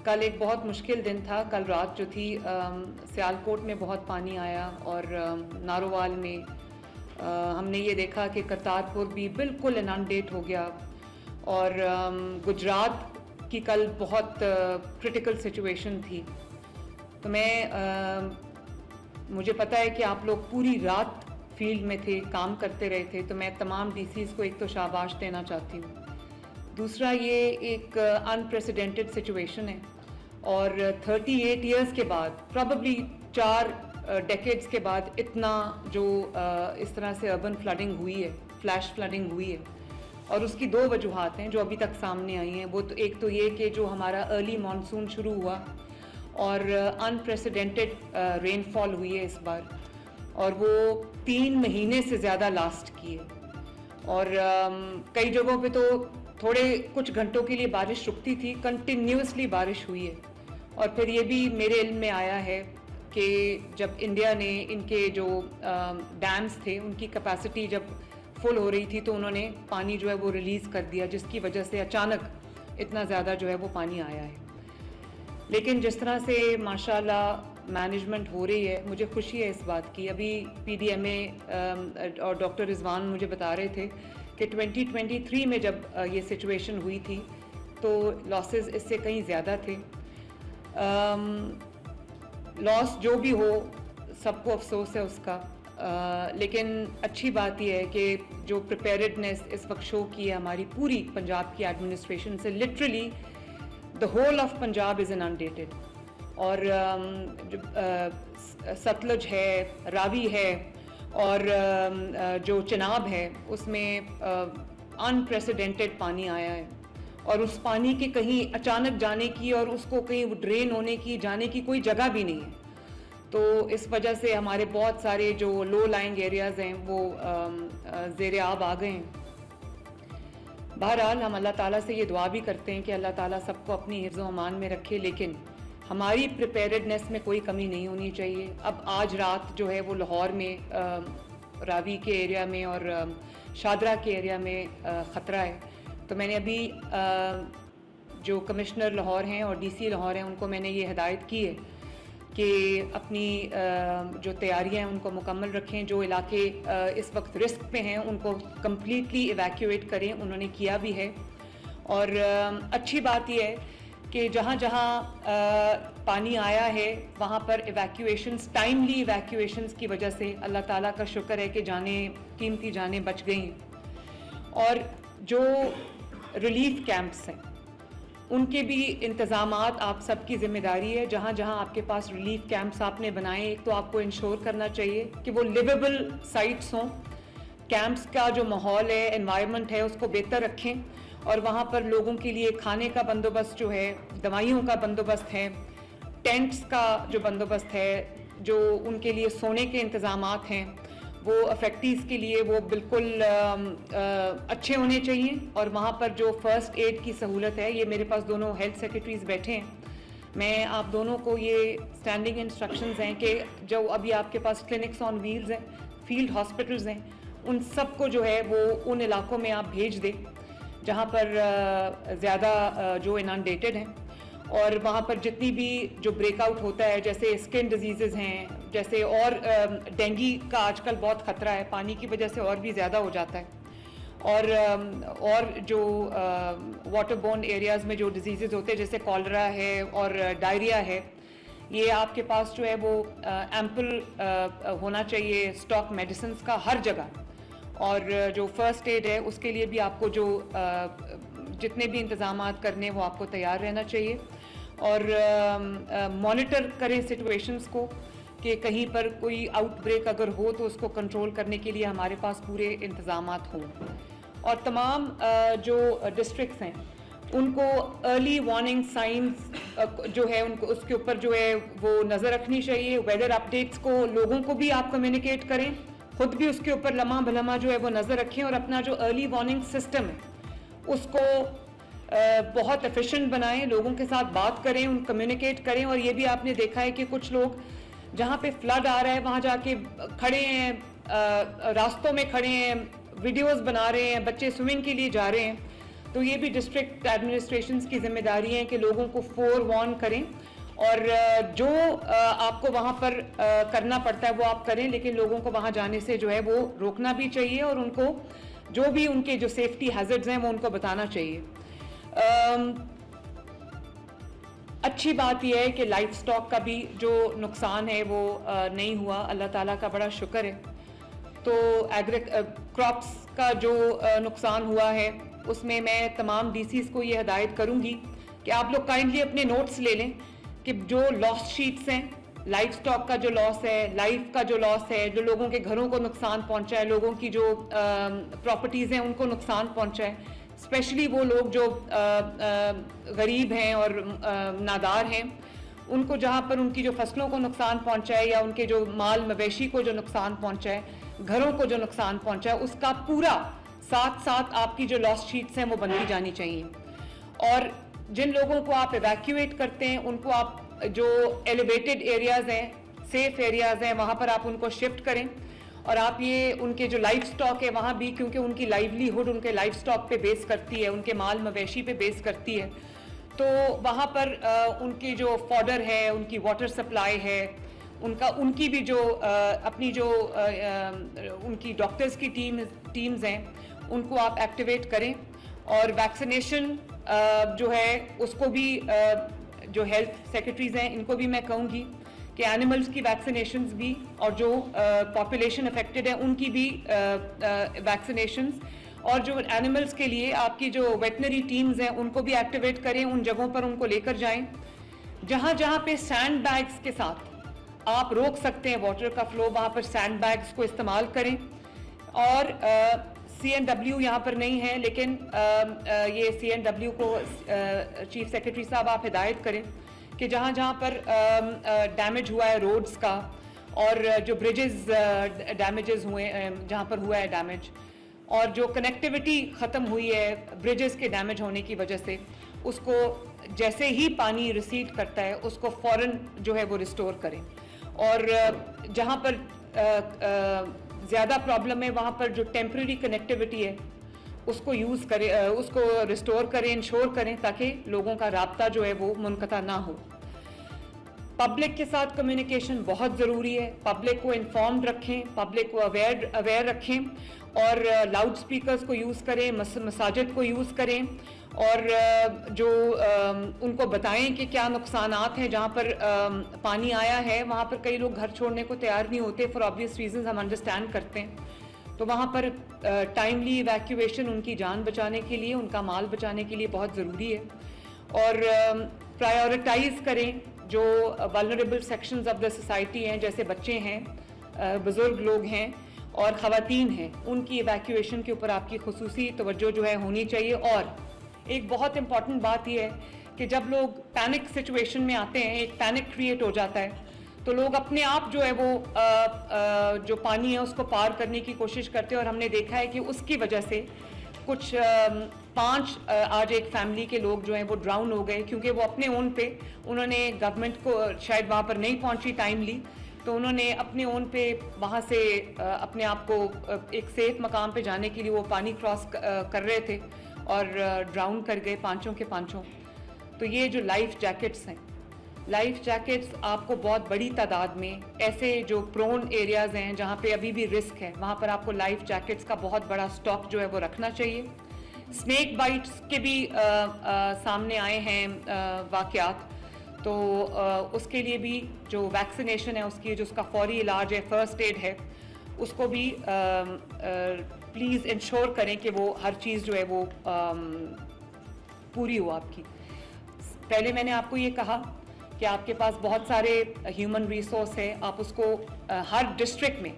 कल एक बहुत मुश्किल दिन था। कल रात जो थी सियालकोट में बहुत पानी आया और नारोवाल में हमने ये देखा कि करतारपुर भी बिल्कुल इनंडेट हो गया और गुजरात की कल बहुत क्रिटिकल सिचुएशन थी। तो मुझे पता है कि आप लोग पूरी रात फील्ड में थे, काम करते रहे थे, तो मैं तमाम डीसीज़ को एक तो शाबाश देना चाहती हूँ। दूसरा, ये एक अनप्रेसिडेंटेड सिचुएशन है और 38 इयर्स के बाद, प्रॉबली 4 डेकेड्स के बाद इतना जो इस तरह से अर्बन फ्लडिंग हुई है, फ्लैश फ्लडिंग हुई है, और उसकी 2 वजूहात हैं जो अभी तक सामने आई हैं। वो तो एक तो ये कि जो हमारा अर्ली मानसून शुरू हुआ और अनप्रेसिडेंटेड रेनफॉल हुई है इस बार, और वो 3 महीने से ज़्यादा लास्ट की है। और कई जगहों पे तो थोड़े कुछ घंटों के लिए बारिश रुकती थी, कंटिन्यूसली बारिश हुई है। और फिर ये भी मेरे इल्म में आया है कि जब इंडिया ने इनके जो डैम्स थे उनकी कैपेसिटी जब फुल हो रही थी तो उन्होंने पानी जो है वो रिलीज़ कर दिया, जिसकी वजह से अचानक इतना ज़्यादा जो है वो पानी आया है। लेकिन जिस तरह से माशाल्लाह मैनेजमेंट हो रही है, मुझे खुशी है इस बात की। अभी PDMA और डॉक्टर रिजवान मुझे बता रहे थे कि 2023 में जब ये सिचुएशन हुई थी तो लॉसेस इससे कहीं ज़्यादा थे। लॉस जो भी हो, सबको अफसोस है उसका, लेकिन अच्छी बात यह है कि जो प्रिपेयर्डनेस इस वक्त शो की है हमारी पूरी पंजाब की एडमिनिस्ट्रेशन से, literally the whole of Punjab is inundated. और सतलुज है, रावी है और जो चिनाब है उसमें अनप्रेसिडेंटेड पानी आया है, और उस पानी के कहीं अचानक जाने की और उसको कहीं ड्रेन होने की, जाने की कोई जगह भी नहीं है। तो इस वजह से हमारे बहुत सारे जो लो लाइंग एरियाज़ हैं वो ज़ेरे आब आ गए हैं। बहरहाल हम अल्लाह ताला से ये दुआ भी करते हैं कि अल्लाह ताला सबको अपनी हिफ्ज़ व अमान में रखे, लेकिन हमारी प्रिपेयर्डनेस में कोई कमी नहीं होनी चाहिए। अब आज रात जो है वो लाहौर में रावी के एरिया में और शादरा के एरिया में ख़तरा है। तो मैंने अभी जो कमिश्नर लाहौर हैं और DC लाहौर हैं उनको मैंने ये हिदायत की है कि अपनी जो तैयारियां हैं उनको मुकम्मल रखें। जो इलाके इस वक्त रिस्क पे हैं उनको कम्प्लीटली इवैक्यूएट करें, उन्होंने किया भी है। और अच्छी बात यह है कि जहाँ जहाँ पानी आया है वहाँ पर इवैक्यूएशंस, टाइमली इवैक्यूएशंस की वजह से अल्लाह ताला का शुक्र है कि कीमती जानें बच गई। और जो रिलीफ कैंप्स हैं उनके भी इंतज़ामात आप सबकी ज़िम्मेदारी है। जहाँ जहाँ आपके पास रिलीफ कैंप्स आपने बनाए, एक तो आपको इंश्योर करना चाहिए कि वो लिवेबल साइट्स हों, कैंप्स का जो माहौल है, एनवायरनमेंट है, उसको बेहतर रखें, और वहाँ पर लोगों के लिए खाने का बंदोबस्त जो है, दवाइयों का बंदोबस्त है, टेंट्स का जो बंदोबस्त है, जो उनके लिए सोने के इंतज़ामात हैं, वो अफेक्टीज़ के लिए वो बिल्कुल अच्छे होने चाहिए। और वहाँ पर जो फ़र्स्ट एड की सहूलत है, ये मेरे पास दोनों हेल्थ सेक्रेटरीज़ बैठे हैं, मैं आप दोनों को ये स्टैंडिंग इंस्ट्रक्शंस हैं कि जो अभी आपके पास क्लिनिक्स ऑन व्हील्स हैं, फील्ड हॉस्पिटल्स हैं, उन सब को जो है वो उन इलाकों में आप भेज दें जहाँ पर ज़्यादा जो इनंडेटेड हैं। और वहाँ पर जितनी भी जो ब्रेकआउट होता है, जैसे स्किन डिजीज़ हैं, जैसे और डेंगू का आजकल बहुत ख़तरा है, पानी की वजह से और भी ज़्यादा हो जाता है। और जो वाटरबोर्न एरियाज़ में जो डिजीज़ होते हैं जैसे कॉलरा है और डायरिया है, ये आपके पास जो है वो एम्पल होना चाहिए स्टॉक मेडिसिन का हर जगह। और जो फ़र्स्ट एड है उसके लिए भी आपको जो जितने भी इंतज़ामात करने वो आपको तैयार रहना चाहिए। और मॉनिटर करें सिचुएशंस को कि कहीं पर कोई आउटब्रेक अगर हो तो उसको कंट्रोल करने के लिए हमारे पास पूरे इंतज़ामात हों। और तमाम जो डिस्ट्रिक्ट्स हैं उनको अर्ली वार्निंग साइंस जो है उनको उसके ऊपर जो है वो नज़र रखनी चाहिए। वेदर अपडेट्स को लोगों को भी आप कम्युनिकेट करें, खुद भी उसके ऊपर लम्हा भलमा जो है वो नज़र रखें, और अपना जो अर्ली वार्निंग सिस्टम है उसको बहुत एफिशिएंट बनाएं, लोगों के साथ बात करें, उन कम्युनिकेट करें। और ये भी आपने देखा है कि कुछ लोग जहाँ पे फ्लड आ रहा है वहाँ जाके खड़े हैं, रास्तों में खड़े हैं, वीडियोस बना रहे हैं, बच्चे स्विमिंग के लिए जा रहे हैं। तो ये भी डिस्ट्रिक्ट एडमिनिस्ट्रेशंस की जिम्मेदारी है कि लोगों को फोरवार्न करें और जो आपको वहाँ पर करना पड़ता है वो आप करें, लेकिन लोगों को वहाँ जाने से जो है वो रोकना भी चाहिए और उनको जो भी उनके जो सेफ्टी हैजर्ड्स हैं वो उनको बताना चाहिए। अच्छी बात यह है कि लाइफ स्टॉक का भी जो नुकसान है वो नहीं हुआ, अल्लाह ताला का बड़ा शुक्र है। तो क्रॉप्स का जो नुकसान हुआ है उसमें मैं तमाम डीसीज को ये हदायत करूंगी कि आप लोग काइंडली अपने नोट्स ले लें कि जो लॉस शीट्स हैं, लाइफ स्टॉक का जो लॉस है, लाइफ का जो लॉस है, जो लोगों के घरों को नुकसान पहुंचा है, लोगों की जो प्रॉपर्टीज़ हैं उनको नुकसान पहुंचा है, स्पेशली वो लोग जो गरीब हैं और नादार हैं, उनको जहाँ पर उनकी जो फसलों को नुकसान पहुंचा है या उनके जो माल मवेशी को जो नुकसान पहुंचा है, घरों को जो नुकसान पहुंचा है, उसका पूरा साथ साथ आपकी जो लॉस शीट्स हैं वो बनती जानी चाहिए। और जिन लोगों को आप इवैक्यूएट करते हैं उनको आप जो एलिवेटेड एरियाज़ हैं, सेफ एरियाज़ हैं, वहाँ पर आप उनको शिफ्ट करें। और आप ये उनके जो लाइफ स्टॉक है वहाँ भी, क्योंकि उनकी लाइवलीहुड उनके लाइफ स्टॉक पे बेस करती है, उनके माल मवेशी पे बेस करती है, तो वहाँ पर उनकी जो फॉडर है, उनकी वाटर सप्लाई है, उनकी भी जो अपनी जो उनकी डॉक्टर्स की टीम्स हैं उनको आप एक्टिवेट करें। और वैक्सीनेशन जो है उसको भी जो हेल्थ सेक्रेटरीज हैं इनको भी मैं कहूँगी कि एनिमल्स की वैक्सीनेशंस भी और जो पॉपुलेशन अफेक्टेड है उनकी भी वैक्सीनेशंस, और जो एनिमल्स के लिए आपकी जो वेटनरी टीम्स हैं उनको भी एक्टिवेट करें, उन जगहों पर उनको लेकर जाएं जहाँ जहाँ पे सैंड बैग्स के साथ आप रोक सकते हैं वाटर का फ्लो, वहाँ पर सैंड बैग्स को इस्तेमाल करें। और CNW यहाँ पर नहीं है, लेकिन ये CNW को चीफ सेक्रेटरी साहब आप हिदायत करें कि जहाँ जहाँ पर डैमेज हुआ है रोड्स का और जो ब्रिजेस डैमेजेस हुए, जहाँ पर हुआ है डैमेज और जो कनेक्टिविटी ख़त्म हुई है ब्रिजेस के डैमेज होने की वजह से, उसको जैसे ही पानी रिसीड करता है उसको फ़ौरन जो है वो रिस्टोर करें। और जहाँ पर ज़्यादा प्रॉब्लम है वहाँ पर जो टेम्प्रेरी कनेक्टिविटी है उसको यूज़ करें, उसको रिस्टोर करें, इंश्योर करें ताकि लोगों का राब्ता जो है वो मुनक़ता ना हो। पब्लिक के साथ कम्युनिकेशन बहुत ज़रूरी है, पब्लिक को इन्फॉर्म्ड रखें, पब्लिक को अवेयर रखें और लाउड स्पीकर्स को यूज़ करें, मसाजिद को यूज़ करें और जो उनको बताएं कि क्या नुकसानात हैं। जहाँ पर पानी आया है वहाँ पर कई लोग घर छोड़ने को तैयार नहीं होते, फॉर ऑब्वियस रीजंस हम अंडरस्टैंड करते हैं, तो वहाँ पर टाइमली इवैक्यूएशन उनकी जान बचाने के लिए, उनका माल बचाने के लिए बहुत ज़रूरी है। और प्रायोरिटाइज़ करें जो vulnerable sections of the society हैं, जैसे बच्चे हैं, बुज़ुर्ग लोग हैं और ख़वातीन हैं, उनकी इवैक्यूएशन के ऊपर आपकी खुसूसी तवज्जो जो है होनी चाहिए। और एक बहुत इंपॉर्टेंट बात यह है कि जब लोग पैनिक सिचुएशन में आते हैं, एक पैनिक क्रिएट हो जाता है, तो लोग अपने आप जो है वो जो पानी है उसको पार करने की कोशिश करते हैं। और हमने देखा है कि उसकी वजह से कुछ 5 आज एक फैमिली के लोग जो हैं वो ड्राउन हो गए, क्योंकि वो अपने ओन पे, उन्होंने गवर्नमेंट को शायद वहाँ पर नहीं पहुँची टाइमली, तो उन्होंने अपने ओन पे वहाँ से अपने आप को एक सेफ मकाम पे जाने के लिए वो पानी क्रॉस कर रहे थे और ड्राउन कर गए, पांचों के पांचों। तो ये जो लाइफ जैकेट्स हैं, लाइफ जैकेट्स आपको बहुत बड़ी तादाद में ऐसे जो प्रोन एरियाज़ हैं जहाँ पे अभी भी रिस्क है, वहाँ पर आपको लाइफ जैकेट्स का बहुत बड़ा स्टॉक जो है वो रखना चाहिए। स्नेक बाइट्स के भी सामने आए हैं वाक़यात, तो उसके लिए भी जो वैक्सीनेशन है उसकी, जो उसका फौरी इलाज है, फर्स्ट एड है, उसको भी प्लीज़ इंश्योर करें कि वो हर चीज़ जो है वो पूरी हो आपकी। पहले मैंने आपको ये कहा कि आपके पास बहुत सारे ह्यूमन रिसोर्स है, आप उसको हर डिस्ट्रिक्ट में